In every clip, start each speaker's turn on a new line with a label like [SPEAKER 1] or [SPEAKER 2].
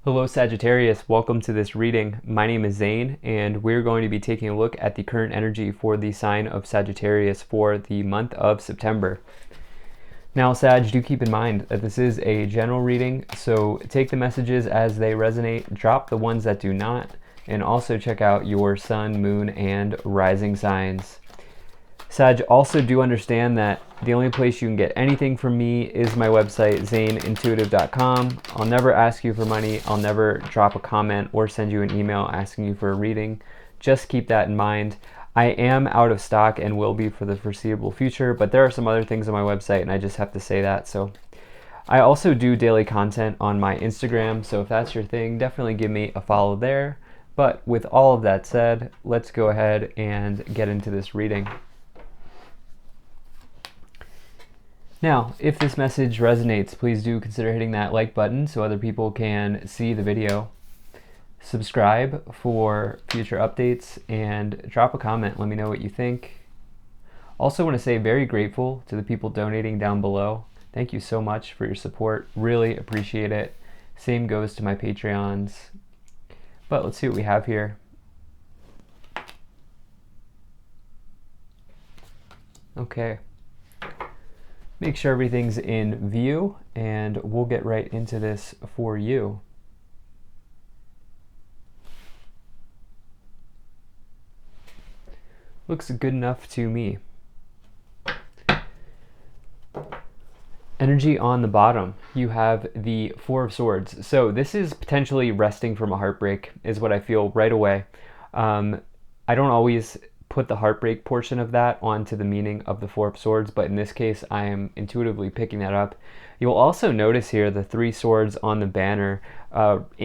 [SPEAKER 1] Hello Sagittarius, welcome to this reading. My name is Zane and we're going to be taking a look at the current energy for the sign of Sagittarius for the month of September. Now Sag, do keep in mind that this is a general reading, so take the messages as they resonate, drop the ones that do not, and also check out your sun, moon, and rising signs. Sag, also do understand that the only place you can get anything from me is my website, zaneintuitive.com. I'll never ask you for money. I'll never drop a comment or send you an email asking you for a reading. Just keep that in mind. I am out of stock and will be for the foreseeable future, but there are some other things on my website and I just have to say that. So I also do daily content on my Instagram, so if that's your thing, definitely give me a follow there. But with all of that said, let's go ahead and get into this reading. Now, if this message resonates, please do consider hitting that like button so other people can see the video. Subscribe for future updates and drop a comment. Let me know what you think. Also want to say very grateful to the people donating down below. Thank you so much for your support. Really appreciate it. Same goes to my Patreons. But let's see what we have here. Okay. Make sure everything's in view and we'll get right into this for you. Looks good enough to me. Energy on the bottom, you have the Four of Swords. So this is potentially resting from a heartbreak is what I feel right away. I don't always put the heartbreak portion of that onto the meaning of the Four of Swords, but in this case I am intuitively picking that up. You'll also notice here the Three Swords on the banner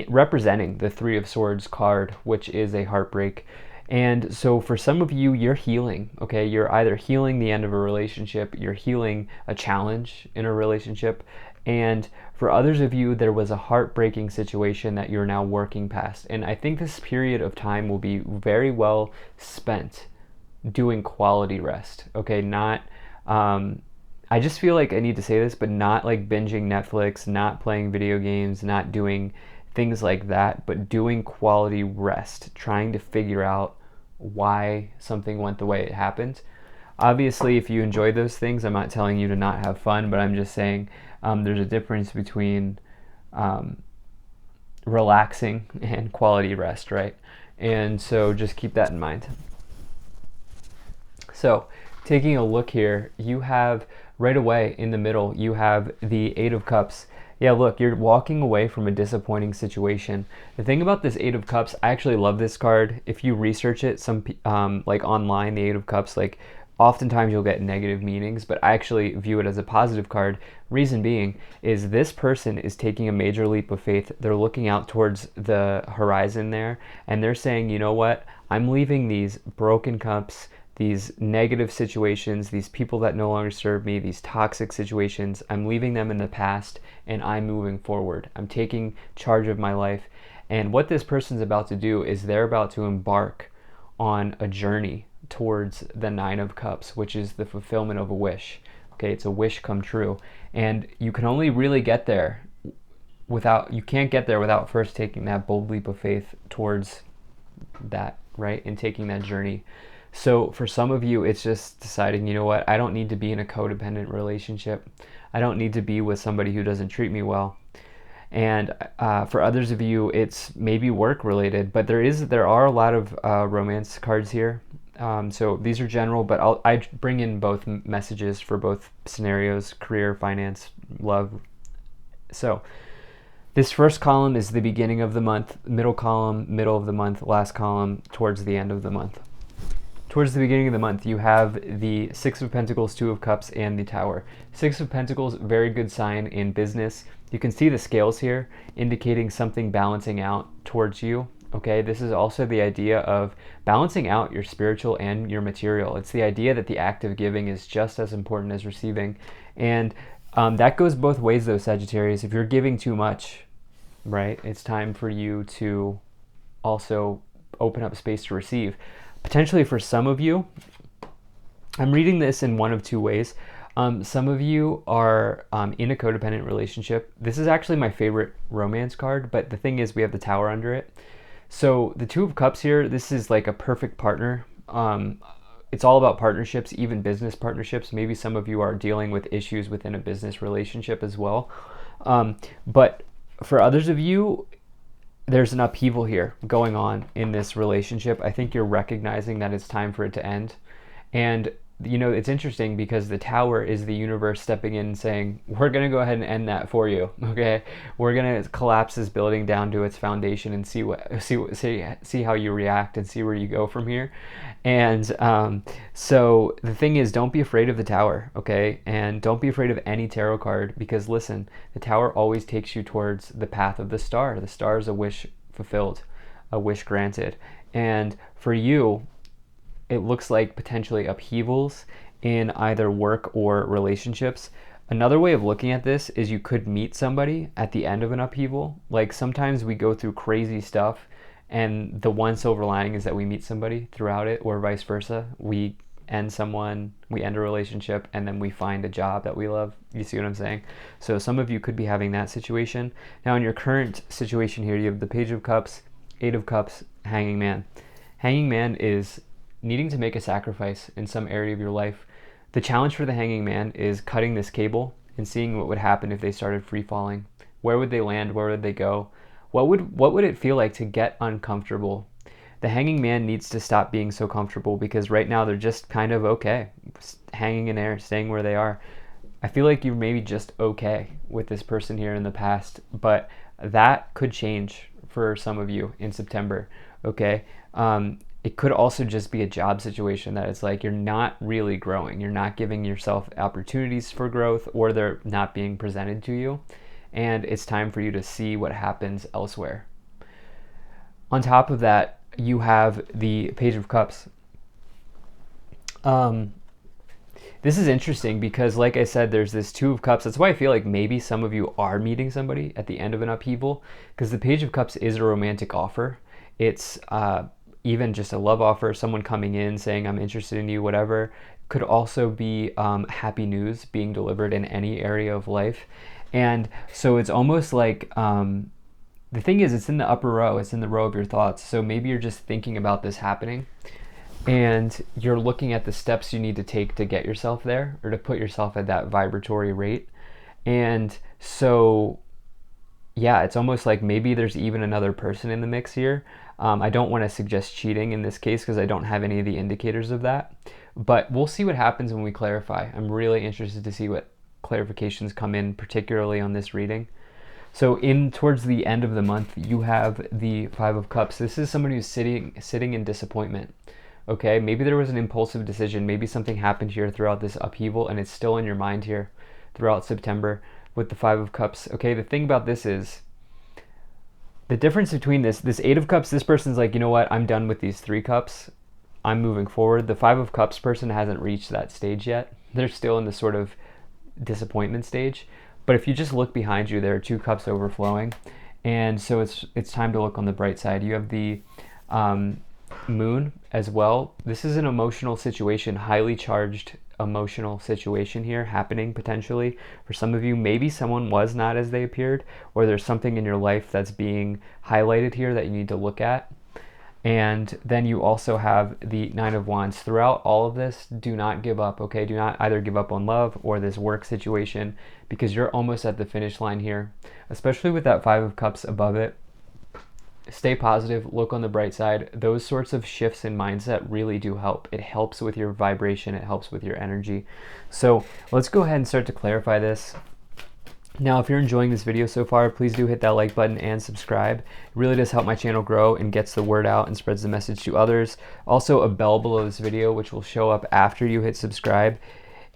[SPEAKER 1] representing the Three of Swords card, which is a heartbreak. And so for some of you, you're healing, okay? You're either healing the end of a relationship, you're healing a challenge in a relationship, and for others of you, there was a heartbreaking situation that you're now working past. And I think this period of time will be very well spent doing quality rest, okay? Not, I just feel like I need to say this, but not like binging Netflix, not playing video games, not doing things like that, but doing quality rest, trying to figure out why something went the way it happened. Obviously, if you enjoy those things, I'm not telling you to not have fun, but I'm just saying there's a difference between relaxing and quality rest, right? And so just keep that in mind. So taking a look here, you have right away in the middle, you have the Eight of Cups. Yeah, look, you're walking away from a disappointing situation. The thing about this Eight of Cups, I actually love this card. If you research it, like online, the Eight of Cups, like oftentimes you'll get negative meanings, but I actually view it as a positive card. Reason being is this person is taking a major leap of faith. They're looking out towards the horizon there, and they're saying, you know what? I'm leaving these broken cups, these negative situations, these people that no longer serve me, these toxic situations, I'm leaving them in the past and I'm moving forward. I'm taking charge of my life. And what this person's about to do is they're about to embark on a journey towards the Nine of Cups, which is the fulfillment of a wish. Okay, it's a wish come true. And you can only really get there you can't get there without first taking that bold leap of faith towards that, right? And taking that journey. So for some of you, it's just deciding, you know what, I don't need to be in a codependent relationship. I don't need to be with somebody who doesn't treat me well. And for others of you, it's maybe work related, but there are a lot of romance cards here. So these are general, but I bring in both messages for both scenarios: career, finance, love. So this first column is the beginning of the month, middle column, middle of the month, last column, towards the end of the month. Towards the beginning of the month, you have the Six of Pentacles, Two of Cups, and the Tower. Six of Pentacles, very good sign in business. You can see the scales here indicating something balancing out towards you. Okay, this is also the idea of balancing out your spiritual and your material. It's the idea that the act of giving is just as important as receiving. And that goes both ways though, Sagittarius. If you're giving too much, right, it's time for you to also open up space to receive. Potentially for some of you, I'm reading this in one of two ways. Some of you are in a codependent relationship. This is actually my favorite romance card, but the thing is we have the Tower under it. So the Two of Cups here, this is like a perfect partner. It's all about partnerships, even business partnerships. Maybe some of you are dealing with issues within a business relationship as well. But for others of you, there's an upheaval here going on in this relationship. I think you're recognizing that it's time for it to end. And you know, it's interesting because the Tower is the universe stepping in and saying, we're going to go ahead and end that for you. Okay. We're going to collapse this building down to its foundation and see how you react and see where you go from here. And so the thing is, don't be afraid of the Tower. Okay. And don't be afraid of any tarot card, because listen, the Tower always takes you towards the path of the star. The star is a wish fulfilled, a wish granted. And for you, it looks like potentially upheavals in either work or relationships. Another way of looking at this is you could meet somebody at the end of an upheaval. Like sometimes we go through crazy stuff and the one silver lining is that we meet somebody throughout it, or vice versa. We end a relationship, and then we find a job that we love. You see what I'm saying? So some of you could be having that situation. Now in your current situation here, you have the Page of Cups, Eight of Cups, Hanging Man. Hanging Man is needing to make a sacrifice in some area of your life. The challenge for the Hanging Man is cutting this cable and seeing what would happen if they started free falling. Where would they land? Where would they go? What would it feel like to get uncomfortable? The Hanging Man needs to stop being so comfortable, because right now they're just kind of okay, hanging in air, staying where they are. I feel like you're maybe just okay with this person here in the past, but that could change for some of you in September. Okay. It could also just be a job situation that it's like you're not really growing. You're not giving yourself opportunities for growth, or they're not being presented to you. And it's time for you to see what happens elsewhere. On top of that, you have the Page of Cups. This is interesting because, like I said, there's this Two of Cups. That's why I feel like maybe some of you are meeting somebody at the end of an upheaval, because the Page of Cups is a romantic offer. It's even just a love offer, someone coming in saying, I'm interested in you, whatever. Could also be happy news being delivered in any area of life. And so it's almost like, the thing is, it's in the upper row, it's in the row of your thoughts. So maybe you're just thinking about this happening and you're looking at the steps you need to take to get yourself there, or to put yourself at that vibratory rate. And so, yeah, it's almost like maybe there's even another person in the mix here. I don't want to suggest cheating in this case because I don't have any of the indicators of that, but we'll see what happens when we clarify. I'm really interested to see what clarifications come in, particularly on this reading. So towards the end of the month, you have the Five of Cups. This is somebody who's sitting in disappointment. Okay, maybe there was an impulsive decision. Maybe something happened here throughout this upheaval and it's still in your mind here throughout September with the Five of Cups. Okay, the thing about this is, the difference between this Eight of Cups, this person's like, you know what, I'm done with these Three Cups. I'm moving forward. The Five of Cups person hasn't reached that stage yet. They're still in the sort of disappointment stage. But if you just look behind you, there are two cups overflowing. And so it's time to look on the bright side. You have the Moon as well. This is an emotional situation, highly charged emotional situation here happening potentially for some of you. Maybe someone was not as they appeared, or there's something in your life that's being highlighted here that you need to look at. And then you also have the Nine of Wands. Throughout all of this, do not give up, okay? Do not either give up on love or this work situation, because you're almost at the finish line here, especially with that Five of Cups above it. Stay positive, look on the bright side. Those sorts of shifts in mindset really do help. It helps with your vibration, it helps with your energy. So let's go ahead and start to clarify this. Now, if you're enjoying this video so far, please do hit that like button and subscribe. It really does help my channel grow and gets the word out and spreads the message to others. Also, a bell below this video, which will show up after you hit subscribe.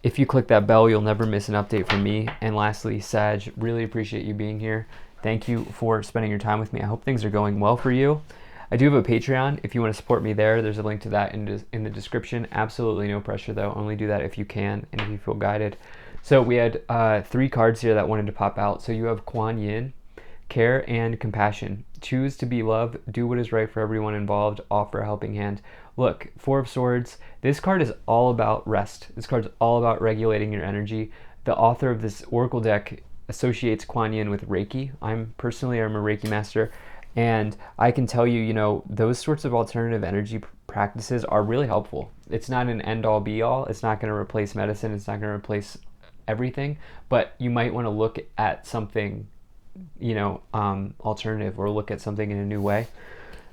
[SPEAKER 1] If you click that bell, you'll never miss an update from me. And lastly, Sag, really appreciate you being here. Thank you for spending your time with me. I hope things are going well for you. I do have a Patreon. If you want to support me there, there's a link to that in the description. Absolutely no pressure though. Only do that if you can and if you feel guided. So we had 3 cards here that wanted to pop out. So you have Kuan Yin, care and compassion. Choose to be love, do what is right for everyone involved, offer a helping hand. Look, Four of Swords, this card is all about rest. This card's all about regulating your energy. The author of this Oracle deck associates Kuan Yin with Reiki. I'm a Reiki master, and I can tell you, those sorts of alternative energy practices are really helpful. It's not an end-all be-all. It's not going to replace medicine. It's not going to replace everything, but you might want to look at something, alternative, or look at something in a new way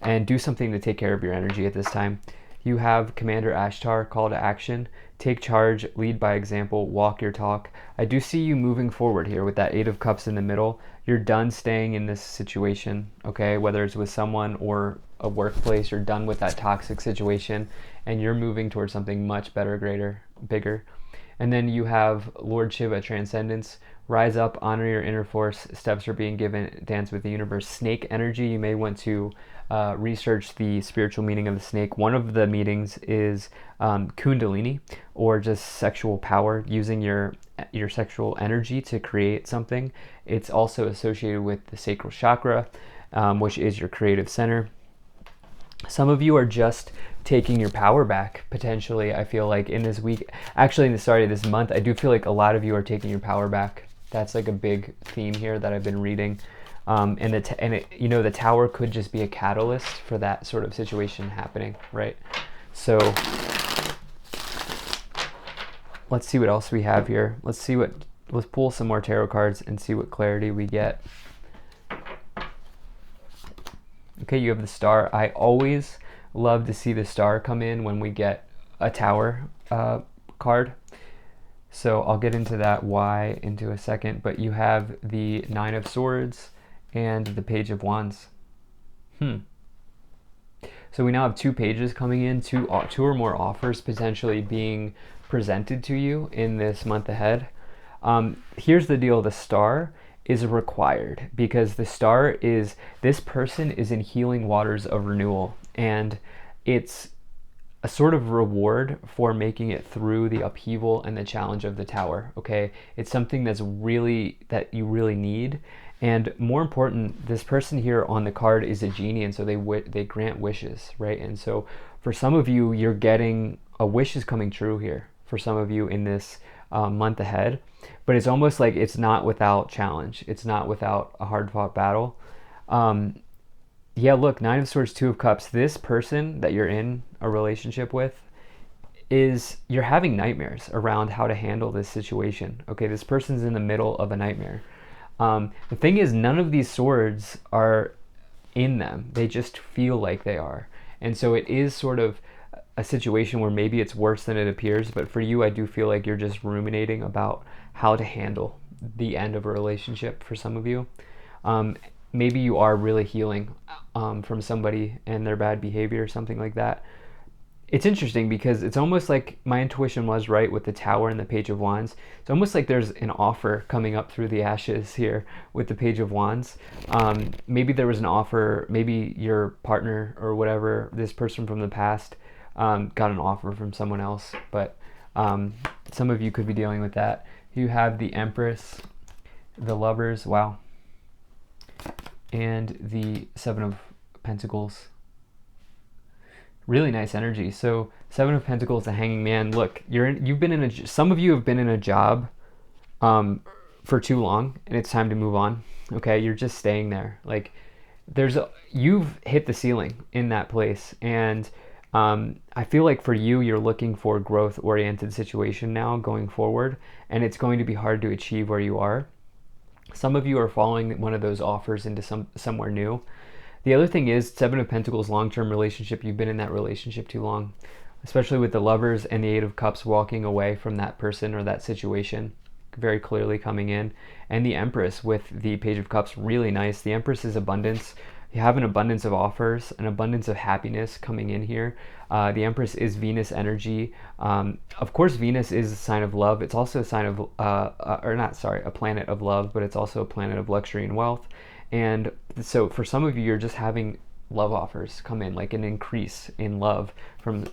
[SPEAKER 1] and do something to take care of your energy at this time. You have Commander Ashtar, call to action. Take charge, lead by example, walk your talk. I do see you moving forward here with that Eight of Cups in the middle. You're done staying in this situation, okay? Whether it's with someone or a workplace, you're done with that toxic situation and you're moving towards something much better, greater, bigger. And then you have Lord Shiva, transcendence. Rise up, honor your inner force. Steps are being given, dance with the universe. Snake energy, you may want to research the spiritual meaning of the snake. One of the meanings is kundalini, or just sexual power, using your sexual energy to create something. It's also associated with the sacral chakra, which is your creative center. Some of you are just taking your power back, potentially. I feel like in this week, actually in the start of this month, I do feel like a lot of you are taking your power back. That's like a big theme here that I've been reading. The tower could just be a catalyst for that sort of situation happening, right? So let's see what else we have here. Let's pull some more tarot cards and see what clarity we get. Okay, you have the Star. I always love to see the Star come in when we get a Tower card. So I'll get into that why into a second, but you have the Nine of Swords and the Page of Wands. So we now have 2 pages coming in, two or more offers potentially being presented to you in this month ahead. Here's the deal, the Star is required because the Star is, this person is in healing waters of renewal, and it's a sort of reward for making it through the upheaval and the challenge of the Tower, okay? It's something that you really need. And more important, this person here on the card is a genie, and so they grant wishes, right? And so for some of you, you're getting a wish is coming true here for some of you in this month ahead. But it's almost like it's not without challenge. It's not without a hard-fought battle. Yeah, look, Nine of Swords, Two of Cups. This person that you're in a relationship with you're having nightmares around how to handle this situation. Okay, this person's in the middle of a nightmare. The thing is, none of these swords are in them. They just feel like they are. And so it is sort of a situation where maybe it's worse than it appears, but for you, I do feel like you're just ruminating about how to handle the end of a relationship for some of you. Maybe you are really healing from somebody and their bad behavior or something like that. It's interesting because it's almost like my intuition was right with the Tower and the Page of Wands. It's almost like there's an offer coming up through the ashes here with the Page of Wands. Maybe there was an offer, maybe your partner or whatever, this person from the past, got an offer from someone else, but some of you could be dealing with that. You have the Empress, the Lovers, wow, and the Seven of Pentacles. Really nice energy. So Seven of Pentacles, the Hanging Man. Look, some of you have been in a job for too long, and it's time to move on. Okay, you're just staying there. Like you've hit the ceiling in that place, and I feel like for you, you're looking for a growth-oriented situation now going forward, and it's going to be hard to achieve where you are. Some of you are following one of those offers into somewhere new. The other thing is, Seven of Pentacles, long-term relationship. You've been in that relationship too long, especially with the Lovers and the Eight of Cups walking away from that person or that situation, very clearly coming in. And the Empress with the Page of Cups, really nice. The Empress is abundance. You have an abundance of offers, an abundance of happiness coming in here. The Empress is Venus energy. Of course, Venus is a sign of love. It's also a sign of, a planet of love, but it's also a planet of luxury and wealth. And so for some of you, you're just having love offers come in, like an increase in love from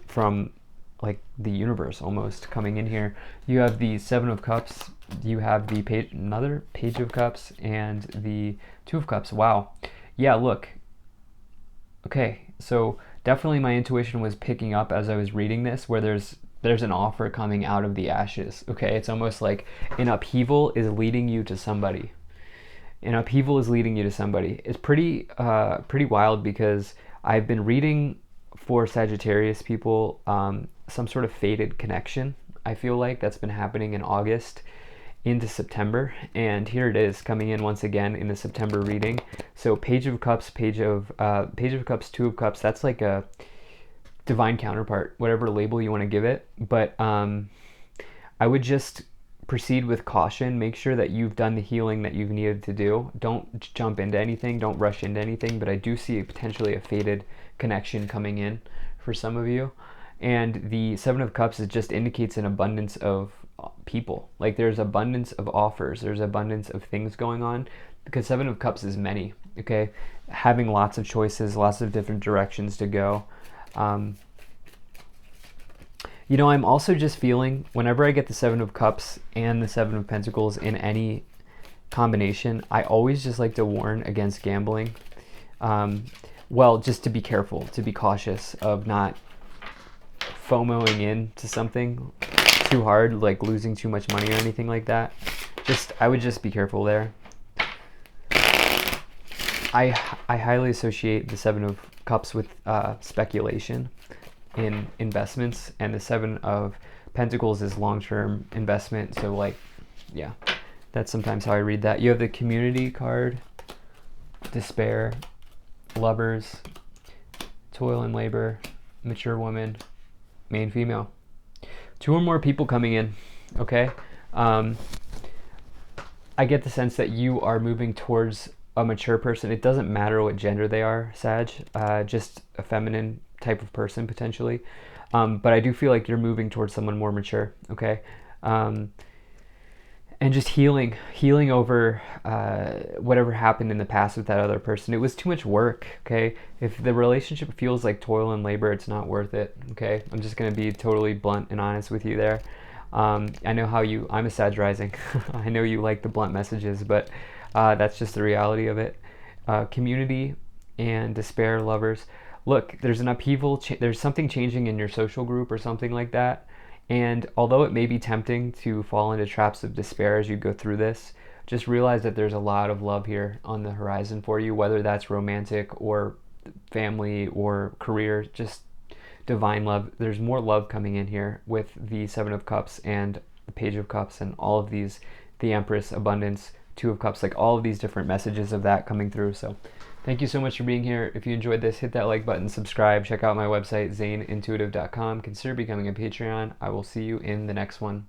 [SPEAKER 1] like the universe almost coming in here. You have the Seven of Cups, you have the page, another Page of Cups, and the Two of Cups. Wow. Yeah, look. Okay, so definitely my intuition was picking up as I was reading this, where there's an offer coming out of the ashes. Okay, it's almost like an upheaval is leading you to somebody. An upheaval is leading you to somebody. It's pretty wild because I've been reading for Sagittarius people some sort of fated connection. I feel like that's been happening in August into September, and here it is coming in once again in the September reading. So Page of Cups, Page of Cups, Two of Cups. That's like a divine counterpart, whatever label you want to give it. But I would just proceed with caution. Make sure that you've done the healing that you've needed to do. Don't jump into anything. Don't rush into anything. But I do see potentially a fated connection coming in for some of you. And the Seven of Cups, it just indicates an abundance of people. Like there's abundance of offers. There's abundance of things going on because Seven of Cups is many. Okay, having lots of choices, lots of different directions to go. I'm also just feeling whenever I get the Seven of Cups and the Seven of Pentacles in any combination, I always just like to warn against gambling. Well, just to be careful, to be cautious of not FOMOing into something too hard, like losing too much money or anything like that. I would just be careful there. I highly associate the Seven of Cups with speculation in investments, and the Seven of Pentacles is long-term investment. So like, yeah, that's sometimes how I read that. You have the Community card, Despair, Lovers, Toil and Labor, Mature Woman, Main Female. Two or more people coming in, okay? I get the sense that you are moving towards a mature person. It doesn't matter what gender they are, Sag, just a feminine type of person potentially. But I do feel like you're moving towards someone more mature, okay? And just healing over whatever happened in the past with that other person. It was too much work, okay? If the relationship feels like toil and labor, it's not worth it, okay? I'm just going to be totally blunt and honest with you there. I know I'm a Sag rising. I know you like the blunt messages, but that's just the reality of it. Community and Despair, Lovers. Look, there's an upheaval. There's something changing in your social group or something like that. And although it may be tempting to fall into traps of despair as you go through this, just realize that there's a lot of love here on the horizon for you, whether that's romantic or family or career, just divine love. There's more love coming in here with the Seven of Cups and the Page of Cups and all of these, the Empress, Abundance, Two of Cups, like all of these different messages of that coming through. So thank you so much for being here. If you enjoyed this, hit that like button, subscribe, check out my website, zaneintuitive.com. Consider becoming a Patreon. I will see you in the next one.